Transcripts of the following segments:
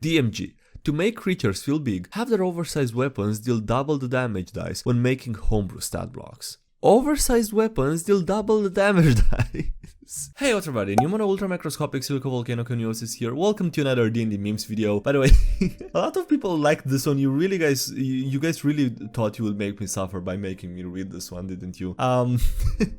DMG. To make creatures feel big, have their oversized weapons deal double the damage dice when making homebrew stat blocks. Oversized weapons deal double the damage dice. Hey everybody, Newman Ultra Macroscopic Silico Volcano Coniosis here. Welcome to another D&D memes video. By the way, a lot of people liked this one. You guys really thought you would make me suffer by making me read this one, didn't you?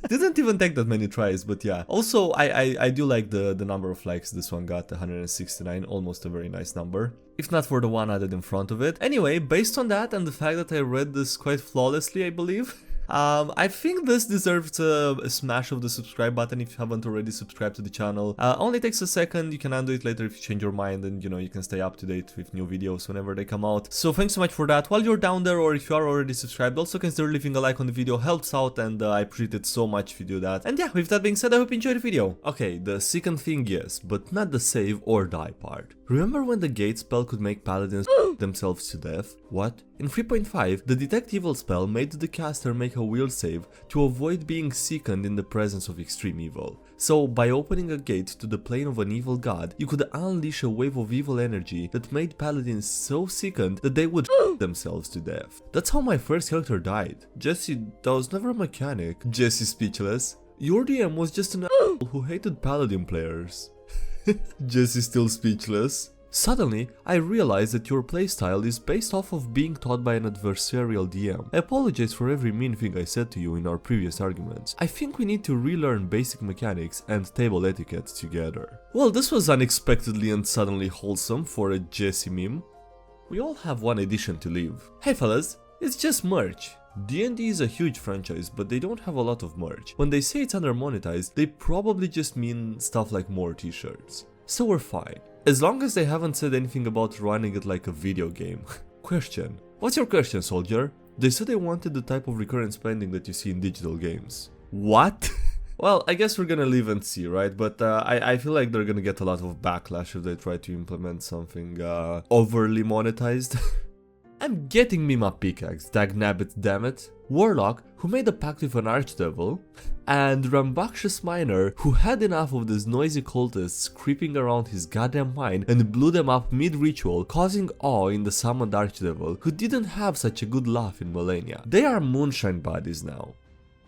Didn't even take that many tries, but yeah. Also, I do like the number of likes this one got, 169, almost a very nice number. If not for the one added in front of it. Anyway, based on that and the fact that I read this quite flawlessly, I believe, I think this deserves a smash of the subscribe button if you haven't already subscribed to the channel. Only takes a second, you can undo it later if you change your mind, and you can stay up to date with new videos whenever they come out. So thanks so much for that. While you're down there, or if you are already subscribed, also consider leaving a like on the video, helps out, and I appreciate it so much if you do that. And yeah, with that being said, I hope you enjoy the video. Okay, the second thing, yes, but not the save or die part. Remember when the gate spell could make paladins themselves to death? What? In 3.5, the detect evil spell made the caster make a will save to avoid being sickened in the presence of extreme evil. So, by opening a gate to the plane of an evil god, you could unleash a wave of evil energy that made paladins so sickened that they would themselves to death. That's how my first character died. Jesse, that was never a mechanic. Jesse speechless. Your DM was just an who hated paladin players. Jesse still speechless. Suddenly, I realized that your playstyle is based off of being taught by an adversarial DM. I apologize for every mean thing I said to you in our previous arguments. I think we need to relearn basic mechanics and table etiquette together. Well, this was unexpectedly and suddenly wholesome for a Jesse meme. We all have one edition to leave. Hey fellas, it's just merch. D&D is a huge franchise, but they don't have a lot of merch. When they say it's under-monetized, they probably just mean stuff like more t-shirts. So we're fine. As long as they haven't said anything about running it like a video game. Question. What's your question, soldier? They said they wanted the type of recurrent spending that you see in digital games. What? Well, I guess we're gonna live and see, right? But I feel like they're gonna get a lot of backlash if they try to implement something overly monetized. I'm getting me my pickaxe, dagnabbit dammit. Warlock, who made a pact with an archdevil, and rambunctious miner, who had enough of these noisy cultists creeping around his goddamn mine and blew them up mid-ritual, causing awe in the summoned archdevil, who didn't have such a good laugh in millennia. They are moonshine buddies now.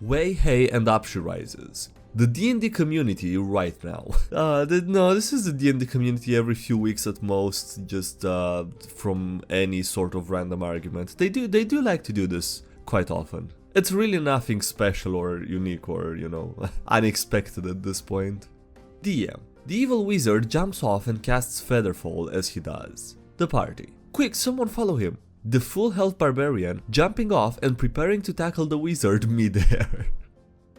Way, hey, and up she rises. The D&D community right now. No, this is the D&D community every few weeks at most, just from any sort of random argument. They do like to do this quite often. It's really nothing special or unique or, unexpected at this point. DM. The evil wizard jumps off and casts Featherfall as he does. The party. Quick, someone follow him. The full health barbarian jumping off and preparing to tackle the wizard mid-air.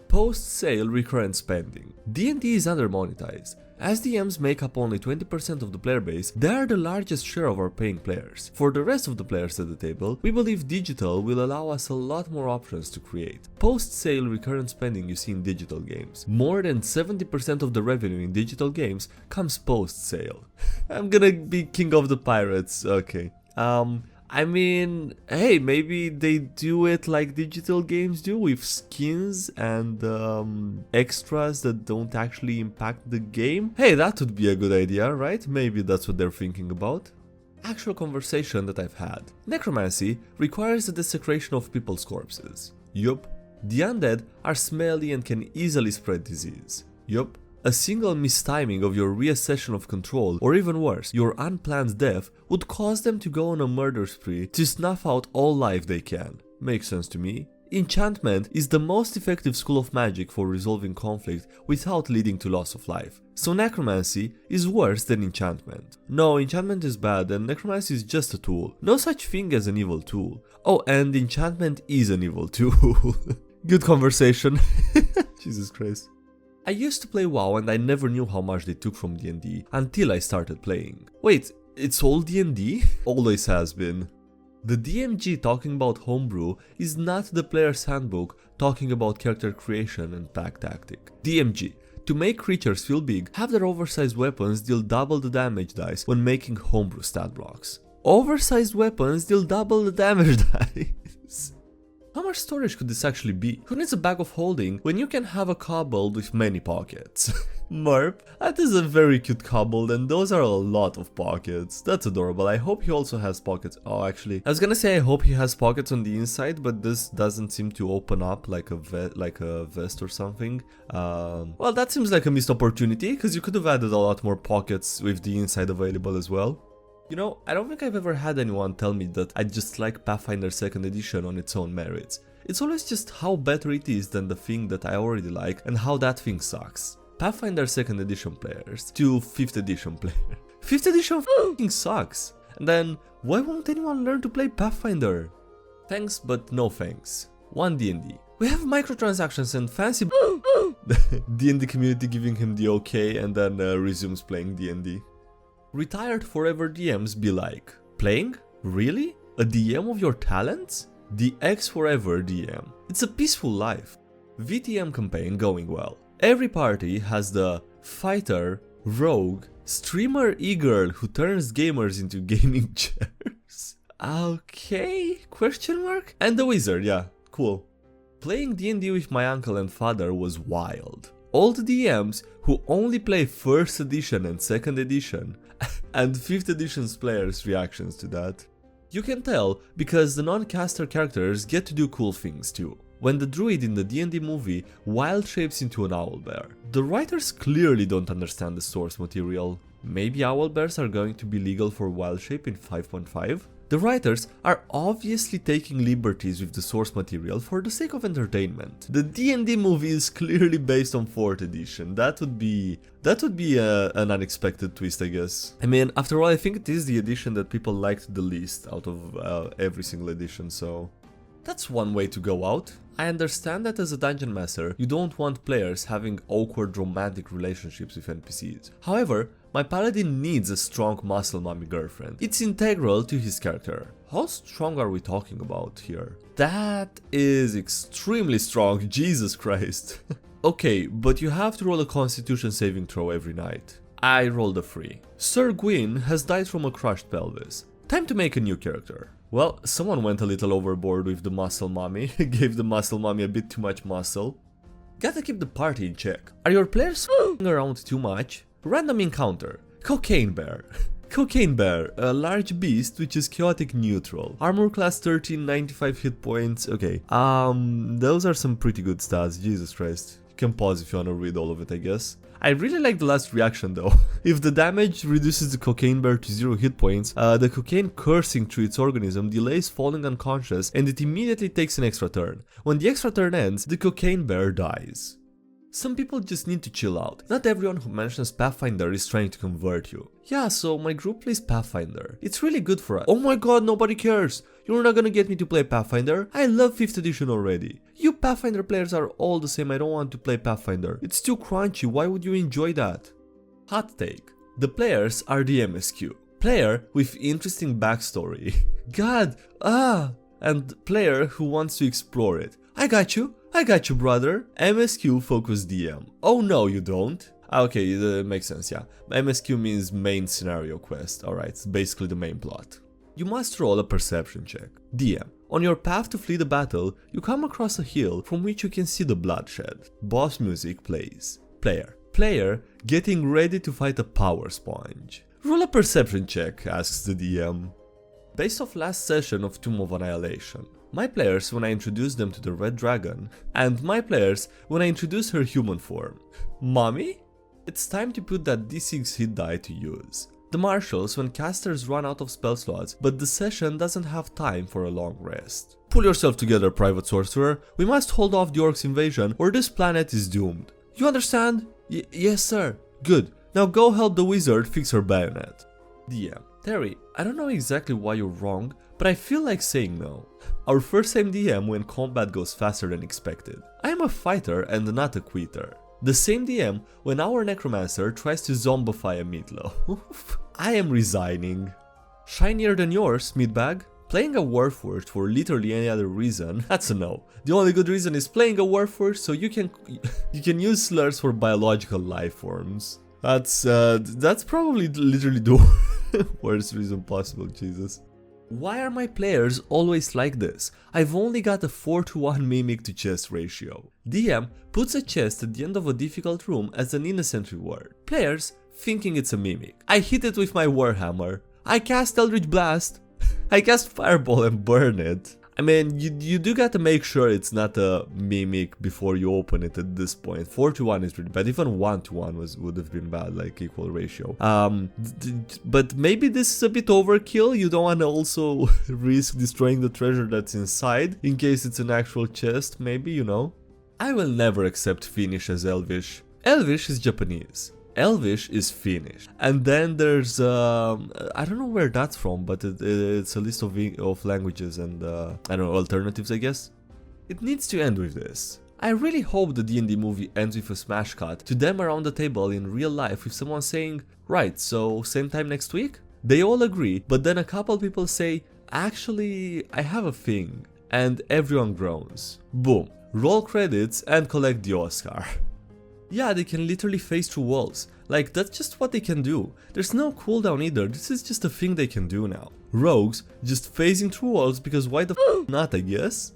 Post-sale recurrent spending. D&D is under-monetized. As DMs make up only 20% of the player base, they are the largest share of our paying players. For the rest of the players at the table, we believe digital will allow us a lot more options to create. Post-sale recurrent spending you see in digital games. More than 70% of the revenue in digital games comes post-sale. I'm gonna be king of the pirates, okay. I mean, hey, maybe they do it like digital games do, with skins and extras that don't actually impact the game. Hey, that would be a good idea, right? Maybe that's what they're thinking about. Actual conversation that I've had. Necromancy requires the desecration of people's corpses. Yup. The undead are smelly and can easily spread disease. Yup. A single mistiming of your reaccession of control, or even worse, your unplanned death, would cause them to go on a murder spree to snuff out all life they can. Makes sense to me. Enchantment is the most effective school of magic for resolving conflict without leading to loss of life. So necromancy is worse than enchantment. No, enchantment is bad and necromancy is just a tool. No such thing as an evil tool. Oh, and enchantment is an evil tool. Good conversation. Jesus Christ. I used to play WoW and I never knew how much they took from D&D until I started playing. Wait, it's all D&D? Always has been. The DMG talking about Homebrew is not the player's handbook talking about character creation and pack tactic. DMG. To make creatures feel big, have their oversized weapons deal double the damage dice when making Homebrew stat blocks. Oversized weapons deal double the damage dice. How much storage could this actually be? Who needs a bag of holding when you can have a kobold with many pockets? Merp, that is a very cute kobold and those are a lot of pockets. That's adorable. I hope he also has pockets. Oh, actually, I was gonna say I hope he has pockets on the inside, but this doesn't seem to open up like a vest or something. Well, that seems like a missed opportunity because you could have added a lot more pockets with the inside available as well. You know, I don't think I've ever had anyone tell me that I just like Pathfinder 2nd edition on its own merits. It's always just how better it is than the thing that I already like and how that thing sucks. Pathfinder 2nd edition players to 5th edition players. 5th edition f***ing sucks. And then, why won't anyone learn to play Pathfinder? Thanks, but no thanks. 1 DnD. We have microtransactions and fancy DnD community giving him the okay and then resumes playing DnD. Retired forever DMs be like, playing? Really? A DM of your talents? The X forever DM. It's a peaceful life. VTM campaign going well. Every party has the fighter, rogue, streamer e-girl who turns gamers into gaming chairs. Okay? Question mark? And the wizard, yeah, cool. Playing D&D with my uncle and father was wild. All the DMs who only play 1st edition and 2nd edition and 5th edition's players' reactions to that. You can tell because the non-caster characters get to do cool things too. When the druid in the D&D movie wild shapes into an owlbear, the writers clearly don't understand the source material. Maybe owlbears are going to be legal for wild shape in 5.5? The writers are obviously taking liberties with the source material for the sake of entertainment. The D&D movie is clearly based on 4th edition. That would be an unexpected twist, I guess. I mean, after all, I think it is the edition that people liked the least out of every single edition, so that's one way to go out. I understand that as a dungeon master, you don't want players having awkward romantic relationships with NPCs. However, my paladin needs a strong muscle mommy girlfriend. It's integral to his character. How strong are we talking about here? That is extremely strong, Jesus Christ. Okay, but you have to roll a constitution saving throw every night. I rolled a 3. Sir Gwyn has died from a crushed pelvis. Time to make a new character. Well, someone went a little overboard with the muscle mommy, gave the muscle mommy a bit too much muscle. Gotta keep the party in check. Are your players f***ing around too much? Random encounter. Cocaine Bear. Cocaine Bear, a large beast which is chaotic neutral. Armor class 13, 95 hit points. Okay, those are some pretty good stats, Jesus Christ. You can pause if you wanna read all of it, I guess. I really like the last reaction though. If the damage reduces the Cocaine Bear to 0 hit points, the cocaine coursing through its organism delays falling unconscious and it immediately takes an extra turn. When the extra turn ends, the Cocaine Bear dies. Some people just need to chill out. Not everyone who mentions Pathfinder is trying to convert you. Yeah, so my group plays Pathfinder. It's really good for us. Oh my god, nobody cares. You're not gonna get me to play Pathfinder. I love 5th edition already. You Pathfinder players are all the same. I don't want to play Pathfinder. It's too crunchy. Why would you enjoy that? Hot take. The players are the MSQ. Player with interesting backstory. God, and player who wants to explore it. I got you, brother. MSQ focus DM. Oh no, you don't. Okay, that makes sense, yeah. MSQ means main scenario quest. Alright, it's basically the main plot. You must roll a perception check. DM. On your path to flee the battle, you come across a hill from which you can see the bloodshed. Boss music plays. Player getting ready to fight a power sponge. Roll a perception check, asks the DM. Based off last session of Tomb of Annihilation. My players when I introduce them to the Red Dragon, and my players when I introduce her human form. Mommy? It's time to put that D6 hit die to use. The marshals when casters run out of spell slots, but the session doesn't have time for a long rest. Pull yourself together, Private Sorcerer. We must hold off the Orcs' invasion or this planet is doomed. You understand? Yes, sir. Good. Now go help the wizard fix her bayonet. DM. Terry, I don't know exactly why you're wrong, but I feel like saying no. Our first time DM when combat goes faster than expected. I am a fighter and not a quitter. The same DM when our necromancer tries to zombify a meatloaf. I am resigning. Shinier than yours, meatbag? Playing a Warforged for literally any other reason, that's a no. The only good reason is playing a Warforged so you can use slurs for biological life forms. That's probably literally the worst reason possible, Jesus. Why are my players always like this? I've only got a 4:1 mimic to chest ratio. DM puts a chest at the end of a difficult room as an innocent reward. Players thinking it's a mimic. I hit it with my warhammer. I cast Eldritch Blast. I cast Fireball and burn it. I mean, you do gotta make sure it's not a mimic before you open it at this point. 4:1 is really bad. Even 1:1 would have been bad, like equal ratio. But maybe this is a bit overkill. You don't want to also risk destroying the treasure that's inside in case it's an actual chest, maybe, you know. I will never accept Finnish as Elvish. Elvish is Japanese. Elvish is Finnish. And then there's, I don't know where that's from, but it's a list of languages and, I don't know, alternatives, I guess. It needs to end with this. I really hope the D&D movie ends with a smash cut to them around the table in real life with someone saying, right, so same time next week? They all agree, but then a couple people say, actually, I have a thing. And everyone groans. Boom. Roll credits and collect the Oscar. Yeah, they can literally phase through walls. Like, that's just what they can do. There's no cooldown either, this is just a thing they can do now. Rogues just phasing through walls because why the f not, I guess?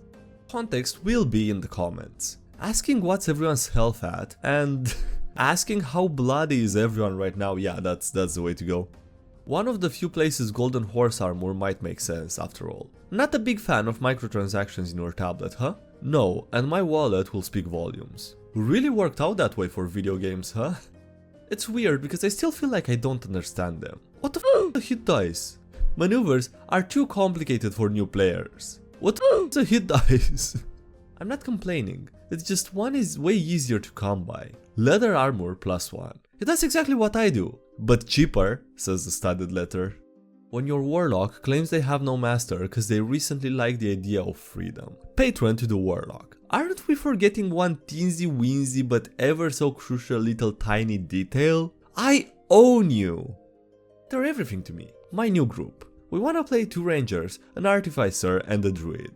Context will be in the comments. Asking what's everyone's health at, and asking how bloody is everyone right now, yeah, that's the way to go. One of the few places golden horse armor might make sense, after all. Not a big fan of microtransactions in your tablet, huh? No, and my wallet will speak volumes. Really worked out that way for video games, huh? It's weird because I still feel like I don't understand them. What the f is a hit dice? Maneuvers are too complicated for new players. What the f is a hit dice? I'm not complaining, it's just one is way easier to come by. Leather armor +1. Yeah, that's exactly what I do. But cheaper, says the studded letter. When your Warlock claims they have no master because they recently liked the idea of freedom. Patron to the Warlock. Aren't we forgetting one teensy weensy but ever so crucial little tiny detail? I own you! They're everything to me. My new group. We wanna play 2 rangers, an artificer and a druid.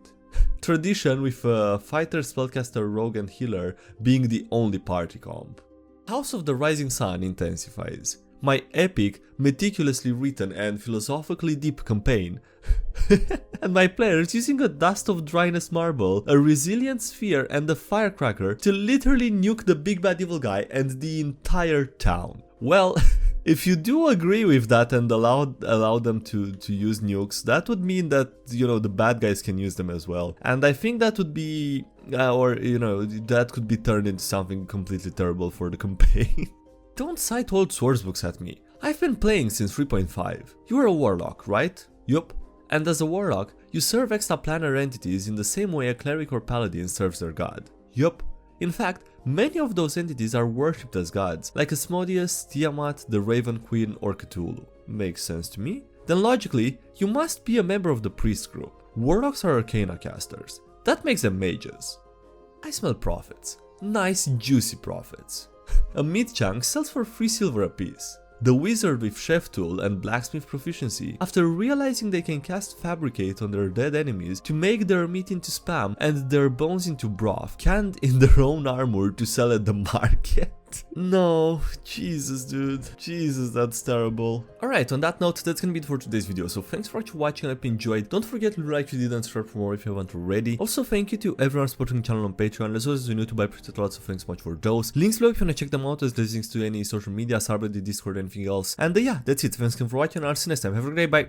Tradition with a fighter, spellcaster, rogue and healer being the only party comp. House of the Rising Sun intensifies. My epic, meticulously written and philosophically deep campaign. And my players using a dust of dryness marble, a resilient sphere and a firecracker to literally nuke the big bad evil guy and the entire town. Well, if you do agree with that and allow them to use nukes, that would mean that, you know, the bad guys can use them as well. And I think that would be, or, you know, that could be turned into something completely terrible for the campaign. Don't cite old sourcebooks at me. I've been playing since 3.5. You're a warlock, right? Yup. And as a warlock, you serve extraplanar entities in the same way a cleric or paladin serves their god. Yup. In fact, many of those entities are worshipped as gods, like Asmodeus, Tiamat, the Raven Queen, or Cthulhu. Makes sense to me. Then logically, you must be a member of the priest group. Warlocks are arcana casters. That makes them mages. I smell profits. Nice juicy profits. A meat chunk sells for 3 silver apiece. The wizard with chef tool and blacksmith proficiency, after realizing they can cast fabricate on their dead enemies to make their meat into spam and their bones into broth, canned in their own armor to sell at the market. No, Jesus dude, Jesus, that's terrible. Alright, on that note, that's gonna be it for today's video, so thanks for watching, I hope you enjoyed. Don't forget to like if you did and subscribe for more if you haven't already. Also, thank you to everyone supporting the channel on Patreon, as well as the YouTube, I appreciate lots, so thanks so much for those. Links below if you wanna check them out, as there's links to any social media, Subreddit, Discord, anything else. And yeah, that's it, thanks again for watching, and I'll see you next time, have a great day, bye!